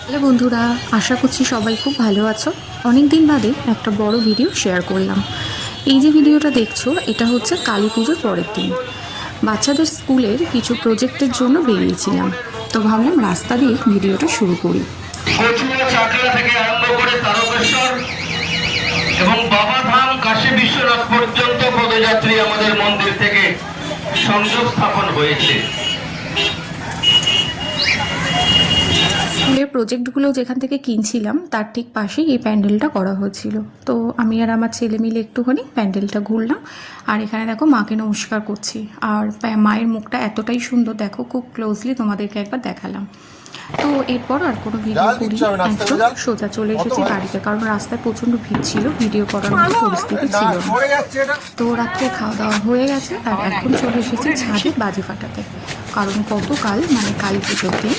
Hello বন্ধুরা, আশা করছি সবাই খুব ভালো আছো। অনেক দিন বাদে একটা বড় ভিডিও শেয়ার করলাম। এই যে ভিডিওটা দেখছো, এটা হচ্ছে কালী পুজোর পরের দিন। বাচ্চাদের স্কুলের কিছু প্রজেক্টের জন্য বেরিয়েছিলাম, তো ভাবলাম রাস্তা দিয়ে ভিডিওটা শুরু করি। কচুয়া চাকলা থেকে আরম্ভ করে তারকেশ্বর এবং বাবাধাম কাশী বিশ্বনাথ পর্যন্ত পদযাত্রী আমাদের মন্দির থেকে সংযোগ স্থাপন হয়েছে। স্কুলের প্রজেক্টগুলো যেখান থেকে কিনছিলাম তার ঠিক পাশেই এই প্যান্ডেলটা করা হয়েছিল। তো আমি আর আমার ছেলে মিলে একটুখানি প্যান্ডেলটা ঘুরলাম। আর এখানে দেখো মাকে নমস্কার করছি। আর মায়ের মুখটা এতটাই সুন্দর, দেখো খুব ক্লোজলি তোমাদেরকে একবার দেখালাম। তো এরপর আর কোনো ভিডিও করি, একদম সোজা চলে এসেছি বাড়িতে, কারণ রাস্তায় প্রচণ্ড ভিড় ছিল, ভিডিও করার মতো পরিস্থিতি ছিল না। তো রাত্রে খাওয়া দাওয়া হয়ে গেছে, আর এখন চলে এসেছি ছাদে বাজি ফাটাতে। কারণ গতকাল মানে কালী পুজোর দিন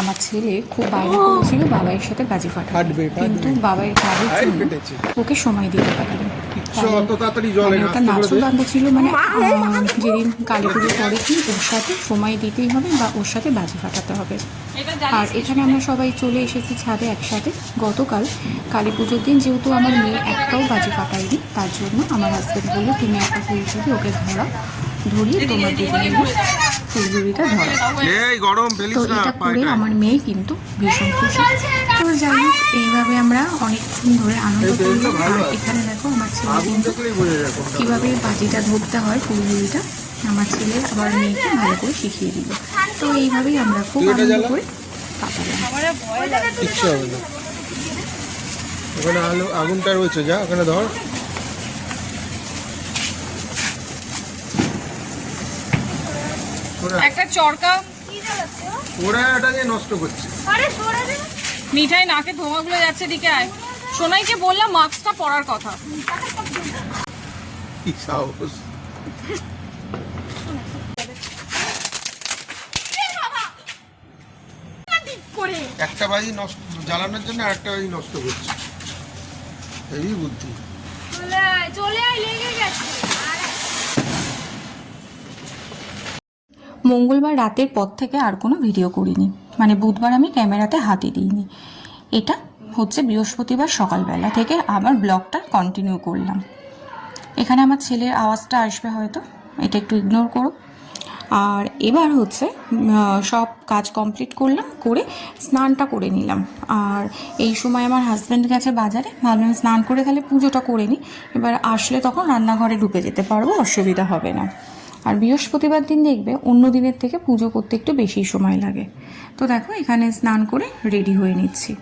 আমার ছেলে খুব বাইরে করেছিল বাবাইয়ের সাথে বাজি ফাটাবে, কিন্তু বাবাইয়ের কাজের জন্য ওকে সময় দিতে পারিনি। ওটা নাচও বান্ধা ছিল, মানে যেদিন কালী পুজোর পরে কি ওর সাথে সময় দিতেই হবে বা ওর সাথে বাজি ফাটাতে হবে। আর এখানে আমরা সবাই চলে এসেছি ছাদে একসাথে। গতকাল কালী পুজোর দিন যেহেতু আমার মেয়ে একটাও বাজি ফাটায়নি, তার জন্য আমার হাজব্যান্ড বললো তুমি একটা ফুলঝুরি ওকে ধরিয়ে তোমার দুজনের ফুলঝুরিটা ধরো। তো এটা করে আমার মেয়ে কিন্তু ভীষণ খুশি। তো যাই হোক, এইভাবে আমরা অনেকক্ষণ ধরে আনন্দ করলাম। আর এখানে দেখো আমার ছেলে কিন্তু কীভাবে বাজিটা ধরতে হয়, ফুলঝুরিটা আমার ছেলে আবার মেয়েকে ভালো করে শিখিয়ে দিল। তো এইভাবেই আমরা খুব আনন্দ করে কাটালাম। কিচ্ছু হবে না, ওখানে আগুনটা রয়েছে, যা ওখানে ধর। একটা চরকা ওরা এটা নিয়ে নষ্ট করছে। মিঠাই নাকে ধোঁয়াগুলো যাচ্ছে, দিকে আয়। সোনাইকে বললাম মাস্কটা পরার কথা। কি সাহস! একটা বাজি নষ্ট জ্বালানোর জন্য আরেকটা বাজি নষ্ট করছে, এই বুদ্ধি। মঙ্গলবার রাতের পর থেকে আর কোনো ভিডিও করিনি, মানে বুধবার আমি ক্যামেরাতে হাতই দিইনি। এটা হচ্ছে বৃহস্পতিবার সকালবেলা থেকে আবার ব্লগটা কন্টিনিউ করলাম। এখানে আমার ছেলের আওয়াজটা আসবে হয়তো, এটা একটু ইগনোর করো। আর এবার হচ্ছে সব কাজ কমপ্লিট করলাম, করে স্নানটা করে নিলাম। আর এই সময় আমার হাজব্যান্ড গেছে বাজারে, ভাবলাম স্নান করে তাহলে পুজোটা করে নিই, এবার আসলে তখন রান্নাঘরে ঢুকে যেতে পারবো, অসুবিধা হবে না। আর বৃহস্পতিবার দিন দেখবে অন্য দিনের থেকে পুজো করতে একটু বেশি সময় লাগে। তো দেখো এখানে স্নান করে রেডি হয়ে নিচ্ছি।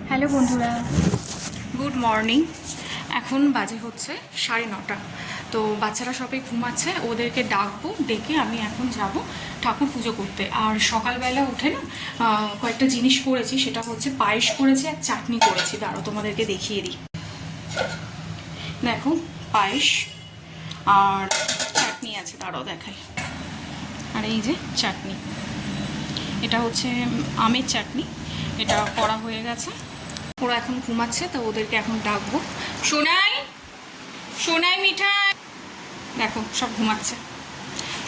হ্যালো বন্ধুরা, গুড মর্নিং। এখন বাজে হচ্ছে 9:30। তো বাচ্চারা সবাই ঘুমাচ্ছে, ওদেরকে ডাকবো, ডেকে আমি এখন যাব ঠাকুর পুজো করতে। আর সকালবেলা উঠে না কয়েকটা জিনিস করেছি, সেটা হচ্ছে পায়েস করেছি আর চাটনি করেছি। দাঁড়াও তোমাদেরকে দেখিয়ে দিই। দেখো পায়েস আর চাটনি আছে, দাঁড়াও দেখাই। আর এই যে চাটনি, এটা হচ্ছে আমের চাটনি, এটা করা হয়ে গেছে। ওরা এখন ঘুমাচ্ছে, তো ওদেরকে এখন ডাকবো। সোনাই, সোনাই মিঠাই, দেখো সব ঘুমাচ্ছে।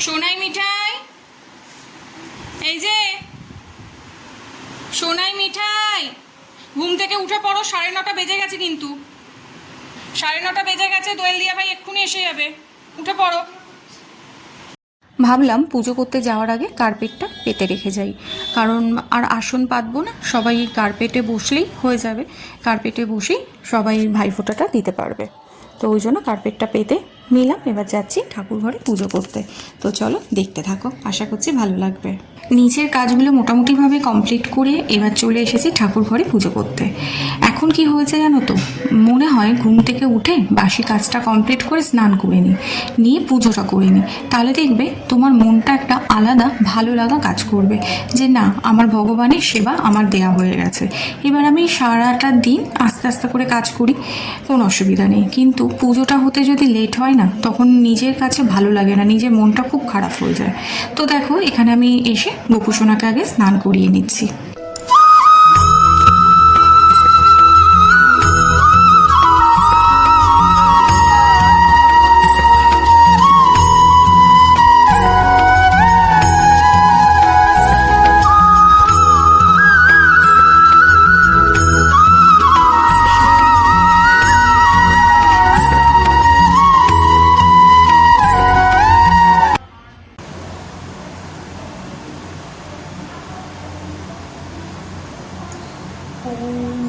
সোনাই মিঠাই, এই যে সোনাই মিঠাই, ঘুম থেকে উঠে পড়ো, 9:30 বেজে গেছে কিন্তু, 9:30 বেজে গেছে। দোয়েল দিয়া ভাই এক্ষুনি এসে যাবে, উঠে পড়ো। ভাবলাম পুজো করতে যাওয়ার আগে কার্পেটটা পেতে রেখে যাই, কারণ আর আসন পাতবো না, সবাই কার্পেটে বসলেই হয়ে যাবে। কার্পেটে বসেই সবাই ভাইফোঁটাটা দিতে পারবে। তো ওই জন্য কার্পেটটা পেতে নিলাম, এবার যাচ্ছি ঠাকুর ঘরে পুজো করতে। তো চলো দেখতে থাকো, আশা করছি ভালো লাগবে। নিচের কাজগুলো মোটামুটিভাবে কমপ্লিট করে এবার চলে এসেছি ঠাকুর ঘরে পুজো করতে। এখন কি হয়েছে জানো তো, মনে হয় ঘুম থেকে উঠে বাসি কাজটা কমপ্লিট করে স্নান করে নিয়ে পুজোটা করে নিই, তাহলে দেখবে তোমার মনটা একটা আলাদা ভালো লাগা কাজ করবে যে না, আমার ভগবানের সেবা আমার দেয়া হয়ে গেছে। এবার আমি সারাটা দিন আস্তে আস্তে করে কাজ করি, কোনো অসুবিধা নেই, কিন্তু পুজোটা হতে যদি লেট হয় না, তখন নিজের কাছে ভালো লাগে না, নিজের মনটা খুব খারাপ হয়ে যায়। তো দেখো এখানে আমি এসে গোপুসোনাকে আগে স্নান করিয়ে নিচ্ছি। ओम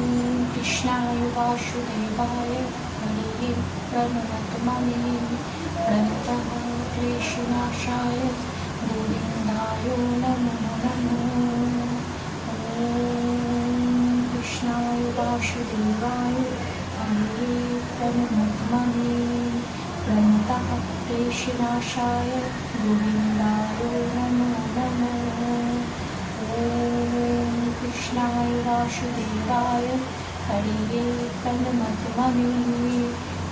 कृष्णाय वासुदेवाय हरे प्रणतमने प्रणतः क्लेशनाशाय गोविन्दाय नमो नमो। ओम कृष्णाय वासुदेवाय हरे प्रणतमने प्रणतः क्लेशनाशाय गोविन्दाय नमो नमो। ओम कृष्णाय वासुदेवाय हरे प्रणतमने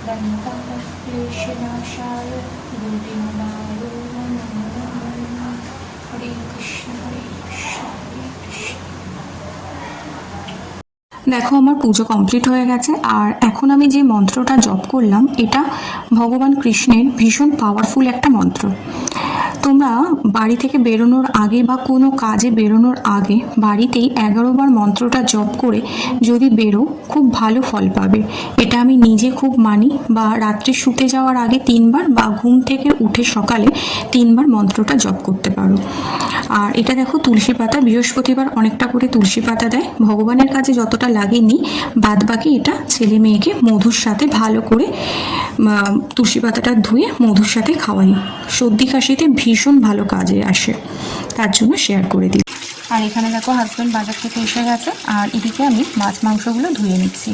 प्रणतः क्लेशनाशाय गोविन्दाय नमो नमः। हरे कृष्ण हरे कृष्ण हरे कृष्ण। দেখো আমার পুজো কমপ্লিট হয়ে গেছে, আর এখন আমি যে মন্ত্রটা জপ করলাম এটা ভগবান কৃষ্ণের ভীষণ পাওয়ারফুল একটা মন্ত্র। তোমরা বাড়ি থেকে বেরোনোর আগে বা কোনো কাজে বেরোনোর আগে বাড়িতেই 11 বার মন্ত্রটা জপ করে যদি বেরো, খুব ভালো ফল পাবে। এটা আমি নিজে খুব মানি। বা রাত্রে শুতে যাওয়ার আগে 3 বার বা ঘুম থেকে উঠে সকালে 3 বার মন্ত্রটা জপ করতে পারো। আর এটা দেখো তুলসী পাতা, বৃহস্পতিবার অনেকটা করে তুলসী পাতা দেয়, ভগবানের কাছে যতটা লাগেনি বাদ বাকি এটা ছেলে মেয়েকে মধুর সাথে ভালো করে তুলসী পাতাটা ধুয়ে মধুর সাথে খাওয়াই। সর্দি কাশিতে ভীষণ ভালো কাজে আসে, তার জন্য শেয়ার করে দিই। আর এখানে দেখো হাজব্যান্ড বাজার থেকে এসে গেছে, আর এদিকে আমি মাছ মাংসগুলো ধুয়ে নিচ্ছি।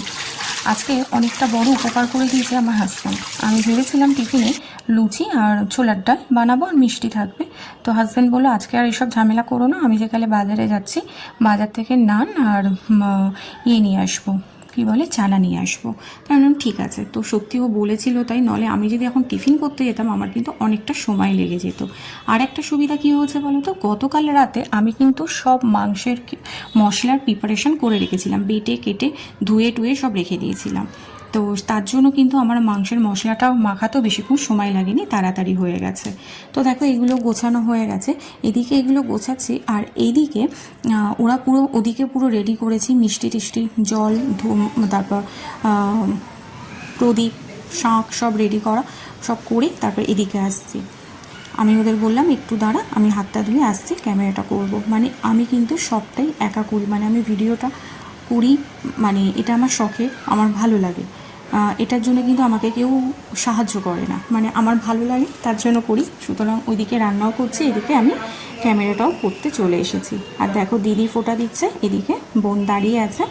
আজকে অনেকটা বড় উপকার করে দিয়েছে আমার হাজব্যান্ড। আমি ভেবেছিলাম টিফিনে লুচি আর ছোলার ডাল বানাবো আর মিষ্টি থাকবে, তো হাজব্যান্ড বললো আজকে আর এসব ঝামেলা করো না, আমি যেকালে বাজারে যাচ্ছি বাজার থেকে নান আর নিয়ে আসবো, কী বলে চানা নিয়ে আসবো। তাই আমি ঠিক আছে। তো সত্যিও বলেছিল তাই, নলে আমি যদি এখন টিফিন করতে যেতাম আমার কিন্তু অনেকটা সময় লেগে যেত। আর একটা সুবিধা কী হয়েছে বলো তো, গতকাল রাতে আমি কিন্তু সব মাংসের মশলার প্রিপারেশন করে রেখেছিলাম, বেটে কেটে ধুয়ে টুয়ে সব রেখে দিয়েছিলাম। তো তার জন্য কিন্তু আমার মাংসের মশলাটাও মাখাতেও বেশিক্ষণ সময় লাগেনি, তাড়াতাড়ি হয়ে গেছে। তো দেখো এগুলো গোছানো হয়ে গেছে, এদিকে এগুলো গোছাচ্ছি। আর এইদিকে ওদিকে পুরো রেডি করেছি, মিষ্টি টিষ্টি জল তারপর প্রদীপ শাঁখ সব রেডি করা, সব করে তারপর এদিকে আসছি। আমি ওদের বললাম একটু দাঁড়া, আমি হাতটা ধুয়ে আসছি, ক্যামেরাটা করব। মানে আমি কিন্তু সবটাই একা করি, মানে আমি ভিডিওটা করি, মানে এটা আমার শখের, আমার ভালো লাগে। এটার জন্য কিন্তু আমাকে কেউ সাহায্য করে না, মানে আমার ভালো লাগে তার জন্য করি। সুতরাং ওইদিকে রান্নাও করছি, এদিকে আমি ক্যামেরাটাও করতে চলে এসেছি। আর দেখো দিদি ফোঁটা দিচ্ছে, এদিকে বোন দাঁড়িয়ে আছে,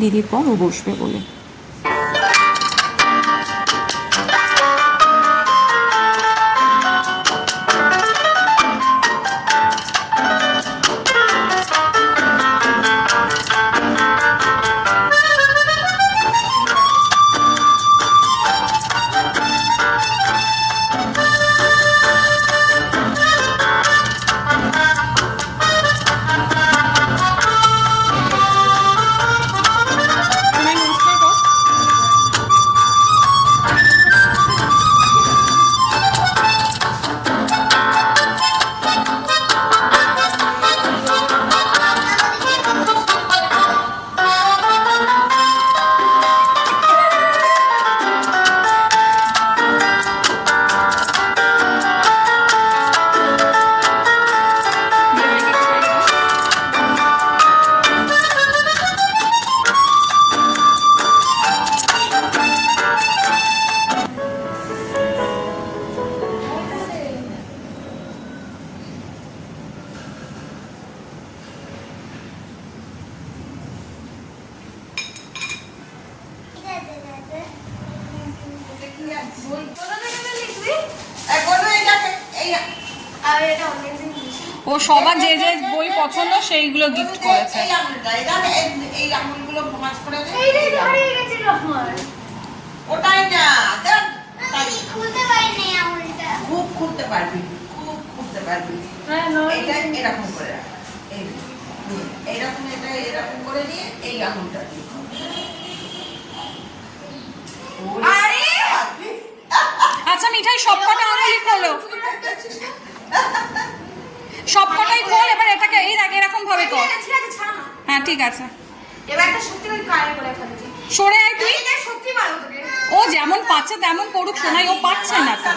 দিদির পর ও বসবে বলে। ও সবার যে যে বই পছন্দ সেইগুলো গিফট করেছে। ওটাই না খুলতে পারিনি আমুলটা। খুব খুলতে পারবি, খুব খুলতে পারবি। এটা এরকম করে রাখ, এইরকম, এটা এরকম করে নিয়ে এই আঙুলটা দিয়ে আচ্ছা মিঠাই সবকটা আঙুলই খোলো, সবকটাই খোল। এবার এটাকে এই দেখ এরকম ভাবে কর। ঠিক আছে, ছাড় না। হ্যাঁ ঠিক আছে, এবার একটা সত্যি করে কারে করে ফেলেছি। সরে আয় তুই। সত্যি মারো তোকে। ও যেমন পাচ্ছে তেমন করুক, শোনাই ও পাচ্ছে না তো।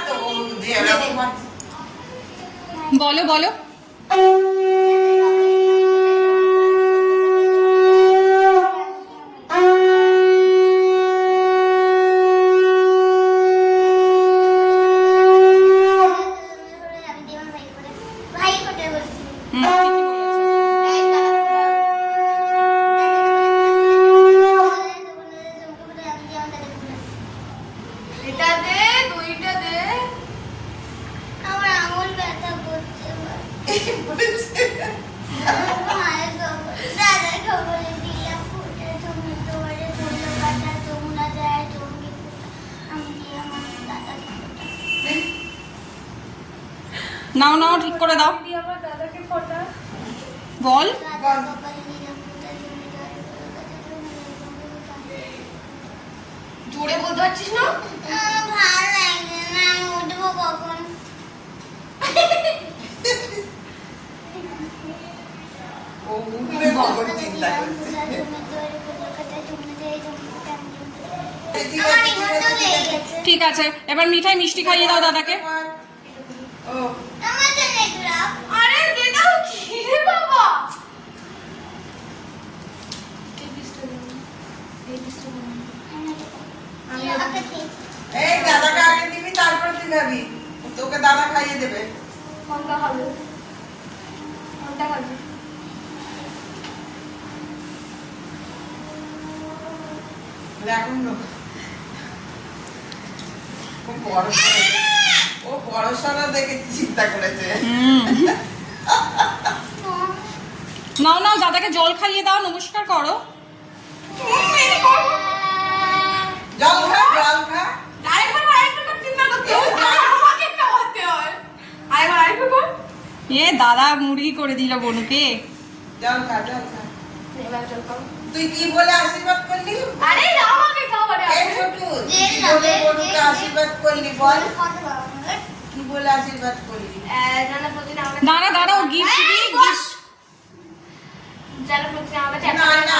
বলো বলো। ভাই কোটে বলছি। ঠিকই বলেছে। এটা দে, দুইটা দে। আমার আঙুল ব্যথা করছে। দাদা খবরে দিলাম ফুটে তুমি তোমারে বললো কাটা যমুনা যায় চমকে আমি আমার দাদাকে নাও নাও ঠিক করে দাও, আমার দাদাকে ফোটা বল। দাদা কপালে নিলাম ফুটে তুমি যায় জোরে বলতে পারছিস না? ভালো লাগছে না, আমি উঠবো কখন? ও উঠবে কখন চিন্তা করছে। আমার এখানটাও লেগে গেছে। ঠিক আছে, এবার মিঠাই মিষ্টি খাইয়ে দাও দাদাকে। ও আমার তো নেকড়া। আরে দে দাও কি রে বাবা? আমি ওকে খেয়ে এই দাদাকে আগে দিবি, তারপর তুই খাবি। তোকে দাদা খাইয়ে দেবে। কোনটা খাবে? কোনটা খাবে? এখন ও বড় সড়ো, ও বড় সড়ো দেখে চিন্তা করেছে। নাও নাও দাদাকে জল খাইয়ে দাও, নমস্কার করো। জল খা, জল খা। এ দাদা মুরগি করে দিল বনুকে। জল খা, জল খা। তুই কি বলে আশীর্বাদ করলি? আরে আমাকে খাবার এই ছোটু, তুই কি বলে বড়কে আশীর্বাদ করলি বল? কি বলে আশীর্বাদ করলি? দাঁড়া দাঁড়া, ও গিফট দিই, গিফট। না না না,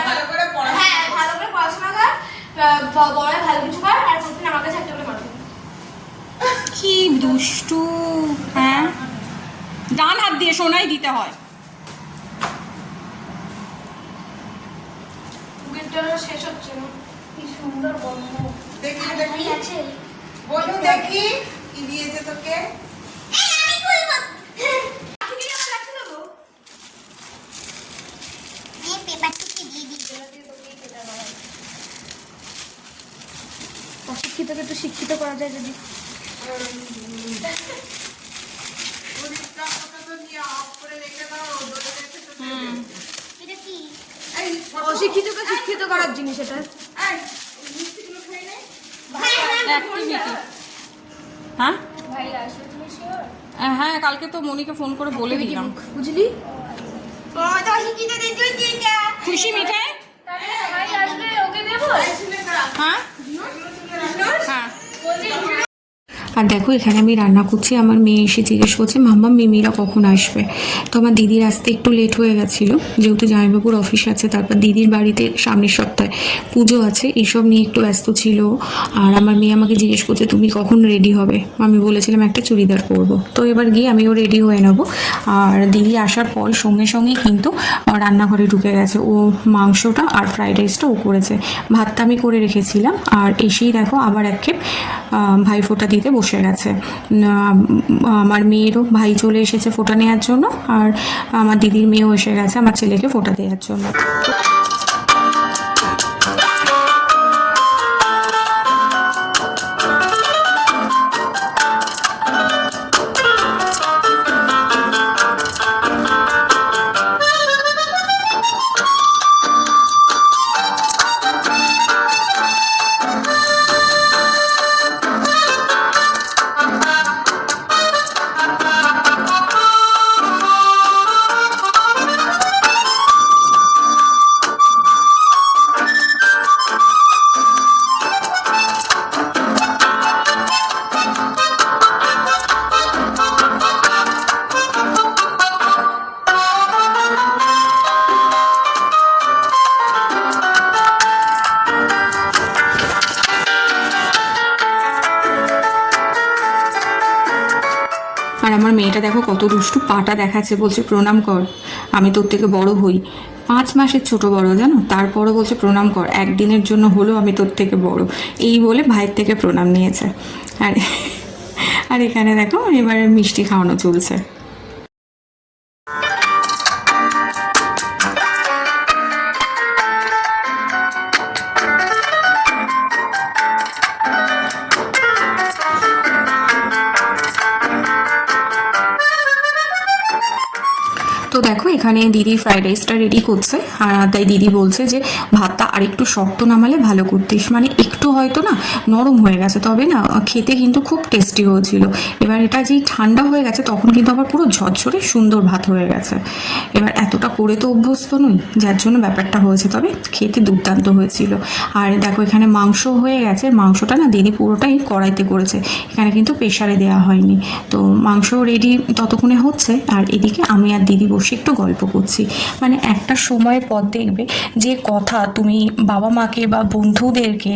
ভালো করে পড়াশোনা হ্যাঁ ভালো করে পড়াশোনা কর, বড় ভালো কিছু কর, আর প্রতিদিন আমার কাছে একটা করে মারো। কি দুষ্টু। হ্যাঁ ডান হাত দিয়ে সোনাই দিতে হয়। মুখেরটা শেষ হচ্ছে না। কি সুন্দর বন্ধ। দেখি ভাই দেখি আছে। বলু, দেখি কি দিয়েছে তোকে। আমি কইবো। তুমি আমার রাখতে দেবো। এই পেপারটা দিয়ে অশিক্ষিতকে তো শিক্ষিত করা যায় যদি। পরীক্ষাটা তো নিয়ে অফ করে রেখে দাও, ধরে রেখে তো দেবে। এটা কি? এই ছোট, অশিক্ষিতকে শিক্ষিত করার জিনিস এটা। এই মিষ্টিগুলো খেয়ে নে। অ্যাক্টিভিটি। হ্যাঁ ভাই আসবে তুমি শিওর? হ্যাঁ, কালকে তো মনিকে ফোন করে বলে দিলাম। বুঝলি? ও তো অশিক্ষিত দেখতে দিয়েছে। খুশি মিঠাই? তাহলে ভাই আসবে ওকে দেবো? হ্যাঁ হ্যাঁ। আর দেখো এখানে আমি রান্না করছি, আমার মেয়ে এসে জিজ্ঞেস করছে মাম্মা মিমিরা কখন আসবে। তো আমার দিদির আসতে একটু লেট হয়ে গেছিলো, যেহেতু জামাইবাবুর অফিস আছে, তারপর দিদির বাড়িতে সামনের সপ্তাহে পুজো আছে, এইসব নিয়ে একটু ব্যস্ত ছিল। আর আমার মেয়ে আমাকে জিজ্ঞেস করছে তুমি কখন রেডি হবে। আমি বলেছিলাম একটা চুড়িদার পরবো। তো এবার গিয়ে আমিও রেডি হয়ে নেবো। আর দিদি আসার পর সঙ্গে সঙ্গে কিন্তু রান্নাঘরে ঢুকে গেছে। ও মাংসটা আর ফ্রাইড রাইসটা ও করেছে, ভাতটা আমি করে রেখেছিলাম। আর এসেই দেখো আবার এক খেপ ভাইফোঁটা দিতে বসে গেছে। আমার মেয়েরও ভাই চলে এসেছে ফোঁটা নেওয়ার জন্য, আর আমার দিদির মেয়েও এসে গেছে আমার ছেলেকে ফোঁটা দেওয়ার জন্য। আর আমার মেয়েটা দেখো কত দুষ্টু, পাটা দেখাচ্ছে, বলছে প্রণাম কর, আমি তোর থেকে বড় হই। 5 মাসের ছোট বড় জানো, তারপরও বলছে প্রণাম কর, একদিনের জন্য হলেও আমি তোর থেকে বড়, এই বলে ভাইয়ের থেকে প্রণাম নিয়েছে। আর এখানে দেখো এবারে মিষ্টি খাওয়ানো চলছে। তো দেখো এখানে দিদি ফ্রাইড রাইসটা রেডি করছে, আর তাই দিদি বলছে যে ভাতটা আর একটু শক্ত নামালে ভালো করতিস, মানে একটু হয়তো না নরম হয়ে গেছে, তবে না খেতে কিন্তু খুব টেস্টি হয়েছিল। এবার এটা যেই ঠান্ডা হয়ে গেছে তখন কিন্তু আবার পুরো ঝরঝরে সুন্দর ভাত হয়ে গেছে। এবার এতটা করে তো অভ্যস্ত নই, যার জন্য ব্যাপারটা হয়েছে, তবে খেতে দুর্দান্ত হয়েছিল। আর দেখো এখানে মাংস হয়ে গেছে, মাংসটা না দিদি পুরোটাই কড়াইতে করেছে, এখানে কিন্তু প্রেশারে দেওয়া হয়নি। তো মাংস রেডি ততক্ষণে হচ্ছে, আর এদিকে আমি আর দিদি বসে একটু গল্প করছি। মানে একটা সময়ের পর দেখবে যে কথা তুমি বাবা মাকে বা বন্ধুদেরকে,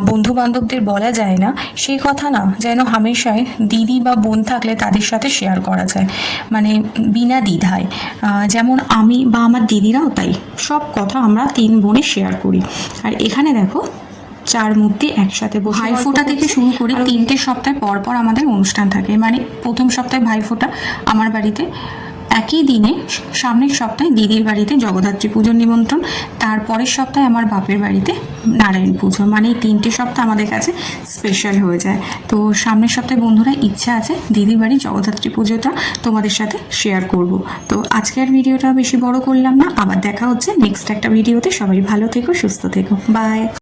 বন্ধু বান্ধবদের বলা যায় না, সেই কথা না যেন হামেশাই দিদি বা বোন থাকলে তাদের সাথে শেয়ার করা যায়, মানে বিনা দ্বিধায়। যেমন আমি বা আমার দিদিরাও তাই, সব কথা আমরা 3 বোনে শেয়ার করি। আর এখানে দেখো 4 মূর্তি একসাথে বসে, ভাইফোঁটা থেকে শুরু করে 3টে সপ্তাহ পর পর আমাদের অনুষ্ঠান থাকে। মানে প্রথম সপ্তাহে ভাইফোঁটা আমার বাড়িতে, একই দিনে সামনের সপ্তাহে দিদির বাড়িতে জগদ্ধাত্রী পুজোর নিমন্ত্রণ, তারপরের সপ্তাহে আমার বাপের বাড়িতে নারায়ণ পুজো। মানে এই 3টে সপ্তাহ আমাদের কাছে স্পেশাল হয়ে যায়। তো সামনের সপ্তাহে বন্ধুরা ইচ্ছা আছে দিদির বাড়ি জগদ্ধাত্রী পুজোটা তোমাদের সাথে শেয়ার করব। তো আজকের ভিডিওটা বেশি বড় করলাম না, আবার দেখা হচ্ছে নেক্সট একটা ভিডিওতে। সবাই ভালো থেকো, সুস্থ থেকো, বাই।